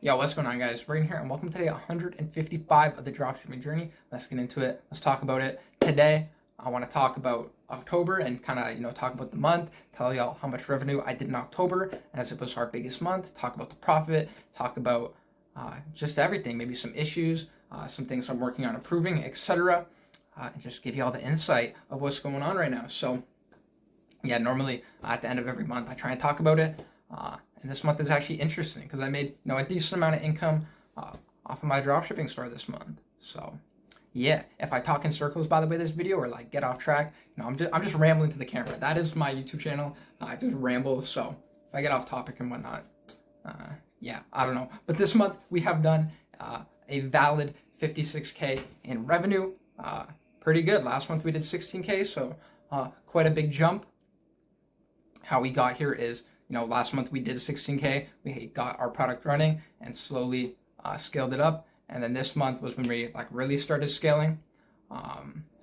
Yo, what's going on, guys? Braden here, and welcome to day 155 of the dropshipping journey. Let's get into it. Let's talk about it. Today, I want to talk about October and kind of, talk about the month, tell y'all how much revenue I did in October, as it was our biggest month, talk about the profit, talk about just everything, maybe some issues, some things I'm working on improving, etc., and just give you all the insight of what's going on right now. So, yeah, normally at the end of every month, I try and talk about it. And this month is actually interesting because I made a decent amount of income off of my dropshipping store this month. So yeah, if I talk in circles, by the way, this video, or like get off track, I'm just rambling to the camera. That is my YouTube channel. I just ramble. So if I get off topic and whatnot, yeah, I don't know. But this month we have done a valid 56K in revenue. Pretty good. Last month we did 16K, so quite a big jump. How we got here is, last month we did 16K, we got our product running and slowly scaled it up. And then this month was when we really started scaling.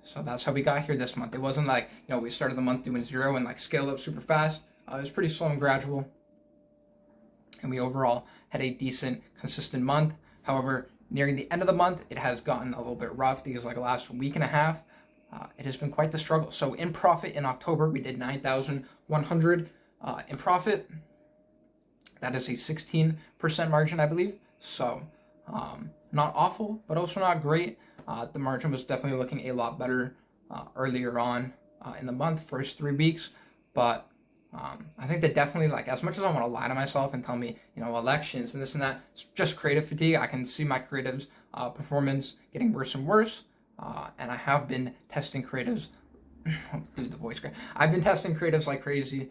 So that's how we got here this month. It wasn't like, we started the month doing 0 and scaled up super fast. It was pretty slow and gradual. And we overall had a decent, consistent month. However, nearing the end of the month, it has gotten a little bit rough because the last week and a half, it has been quite the struggle. So in profit in October, we did 9,100 in profit. That is a 16% margin, I believe. So not awful, but also not great. The margin was definitely looking a lot better earlier on in the month, first 3 weeks. But I think that definitely, as much as I want to lie to myself and tell me, elections and this and that, it's just creative fatigue. I can see my creatives performance getting worse and worse. And I have been testing creatives. Do the voice crack. I've been testing creatives like crazy.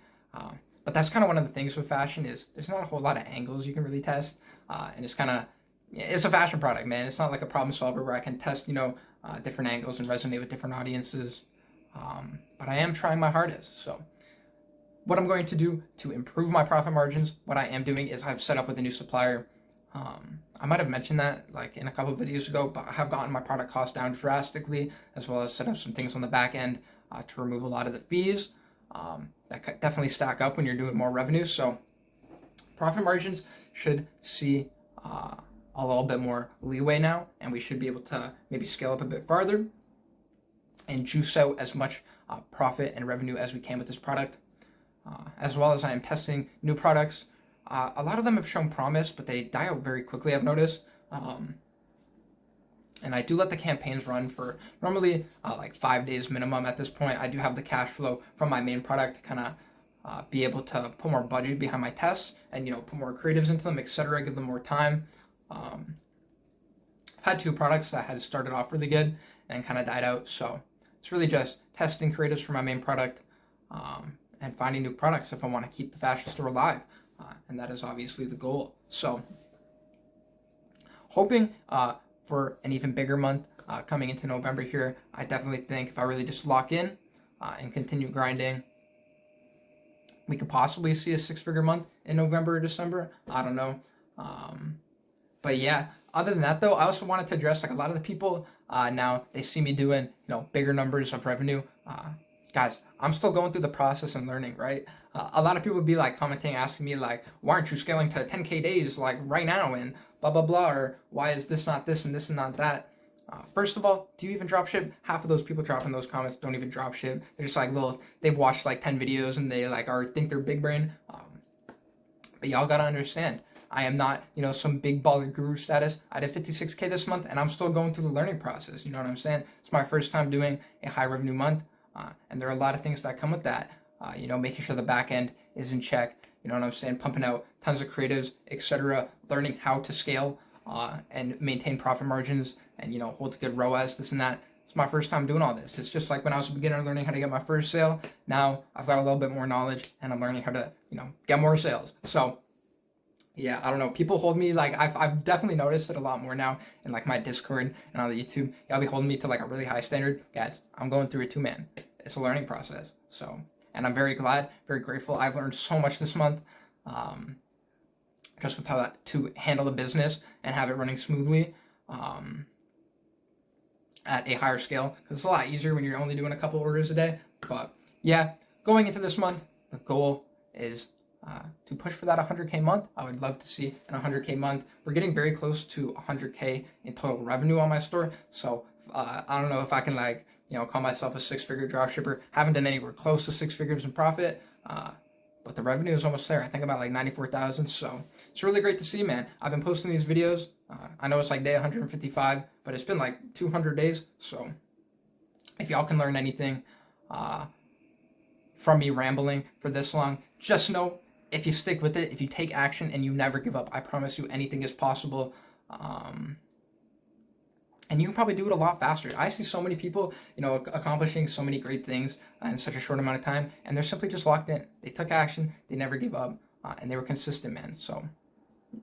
But that's kind of one of the things with fashion is there's not a whole lot of angles you can really test. And it's kind of, it's a fashion product, man. It's not like a problem solver where I can test, different angles and resonate with different audiences. But I am trying my hardest. So what I'm going to do to improve my profit margins, what I am doing is I've set up with a new supplier. I might have mentioned that in a couple of videos ago, but I have gotten my product cost down drastically, as well as set up some things on the back end to remove a lot of the fees. That definitely stack up when you're doing more revenue. So profit margins should see a little bit more leeway now, and we should be able to maybe scale up a bit farther and juice out as much profit and revenue as we can with this product. As well as I am testing new products. A lot of them have shown promise, but they die out very quickly, I've noticed. And I do let the campaigns run for normally 5 days minimum at this point. I do have the cash flow from my main product to kind of be able to put more budget behind my tests and, put more creatives into them, etc., give them more time. I've had 2 products that had started off really good and kind of died out. So it's really just testing creatives for my main product and finding new products if I want to keep the fashion store alive. And that is obviously the goal. So hoping for an even bigger month coming into November here. I definitely think if I really just lock in and continue grinding, we could possibly see a 6-figure month in November or December. I don't know. But yeah, other than that though, I also wanted to address a lot of the people now, they see me doing, bigger numbers of revenue. Guys, I'm still going through the process and learning, right? A lot of people would be commenting, asking me why aren't you scaling to 10K days right now and blah, blah, blah, or why is this not this and this and not that? First of all, do you even dropship? Half of those people dropping those comments don't even dropship. They're just they've watched 10 videos and they think they're big brain. But y'all gotta understand, I am not, some big baller guru status. I did 56K this month and I'm still going through the learning process. You know what I'm saying? It's my first time doing a high revenue month. And there are a lot of things that come with that. Making sure the back end is in check. You know what I'm saying? Pumping out tons of creatives, etc. Learning how to scale and maintain profit margins and, hold good ROAS, this and that. It's my first time doing all this. It's just like when I was a beginner learning how to get my first sale. Now I've got a little bit more knowledge and I'm learning how to, get more sales. So yeah, I don't know. People hold me I've definitely noticed it a lot more now in my Discord and on the YouTube. Y'all be holding me to a really high standard. Guys, I'm going through it too, man. It's a learning process. So, and I'm very glad, very grateful. I've learned so much this month, just with how to handle the business and have it running smoothly at a higher scale. Because it's a lot easier when you're only doing a couple orders a day. But yeah, going into this month, the goal is to push for that 100K month. I would love to see an 100K month. We're getting very close to 100K in total revenue on my store. So I don't know if I can call myself a 6-figure dropshipper. Haven't done anywhere close to 6 figures in profit. But the revenue is almost there. I think about like 94,000. So it's really great to see, man. I've been posting these videos. I know it's like day 155, but it's been like 200 days. So if y'all can learn anything from me rambling for this long, just know if you stick with it, if you take action and you never give up, I promise you anything is possible. And you can probably do it a lot faster. I see so many people, accomplishing so many great things in such a short amount of time, and they're simply just locked in. They took action, they never gave up, and they were consistent, man. So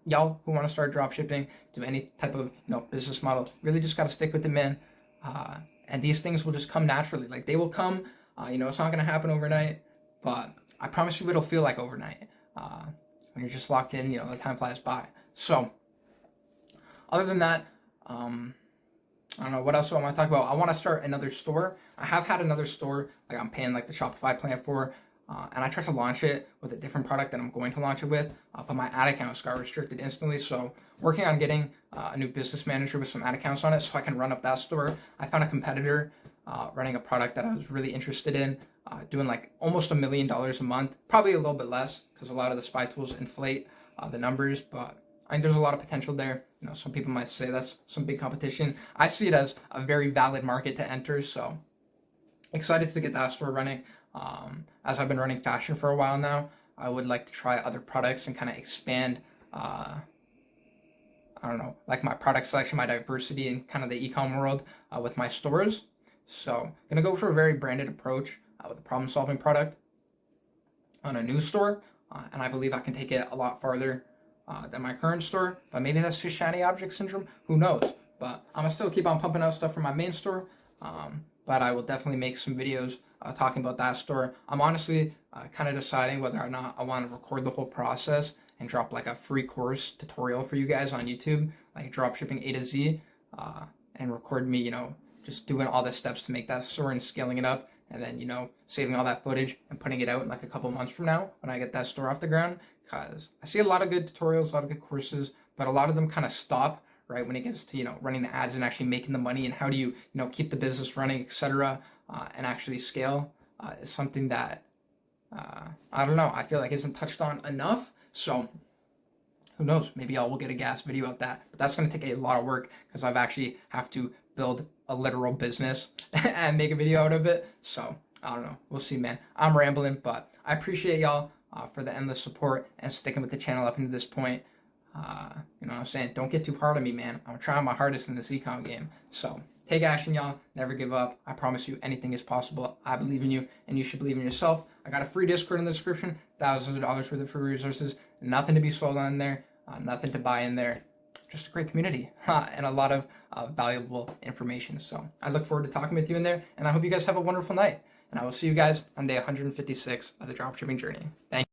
y'all who want to start dropshipping, do any type of business model, really just got to stick with it, man. And these things will just come naturally. Like, they will come. It's not going to happen overnight, but I promise you it'll feel like overnight. When you're just locked in, the time flies by. So other than that, I don't know what else do I want to talk about. I want to start another store. I have had another store, like I'm paying like the Shopify plan for, and I tried to launch it with a different product that I'm going to launch it with, but my ad accounts got restricted instantly. So working on getting a new business manager with some ad accounts on it so I can run up that store. I found a competitor running a product that I was really interested in, doing like almost $1 million a month, probably a little bit less because a lot of the spy tools inflate the numbers, but I think there's a lot of potential there. Some people might say that's some big competition. I see it as a very valid market to enter, so excited to get that store running. As I've been running fashion for a while now, I would like to try other products and kind of expand, I don't know, like my product selection, my diversity in kind of the e-com world with my stores. So gonna go for a very branded approach with a problem-solving product on a new store, and I believe I can take it a lot farther than my current store, but maybe that's just shiny object syndrome, who knows. But I'm gonna still keep on pumping out stuff from my main store, but I will definitely make some videos talking about that store. I'm honestly kind of deciding whether or not I want to record the whole process and drop like a free course tutorial for you guys on YouTube, like dropshipping A to Z, and record me, just doing all the steps to make that store and scaling it up, and then, saving all that footage and putting it out in like a couple months from now when I get that store off the ground. Because I see a lot of good tutorials, a lot of good courses, but a lot of them kind of stop right when it gets to running the ads and actually making the money, and how do you keep the business running, etc., and actually scale is something that I don't know, I feel like isn't touched on enough. So who knows, maybe I will get a gas video about that, but that's going to take a lot of work because I've actually have to build a literal business and make a video out of it. So I don't know, we'll see, man. I'm rambling, but I appreciate y'all for the endless support and sticking with the channel up into this point. You know what I'm saying? Don't get too hard on me, man. I'm trying my hardest in this ecom game. So take action, y'all. Never give up. I promise you anything is possible. I believe in you, and you should believe in yourself. I got a free Discord in the description. Thousands of dollars worth of free resources. Nothing to be sold on there. Nothing to buy in there. Just a great community and a lot of valuable information. So I look forward to talking with you in there, and I hope you guys have a wonderful night. And I will see you guys on day 156 of the dropshipping journey. Thank you.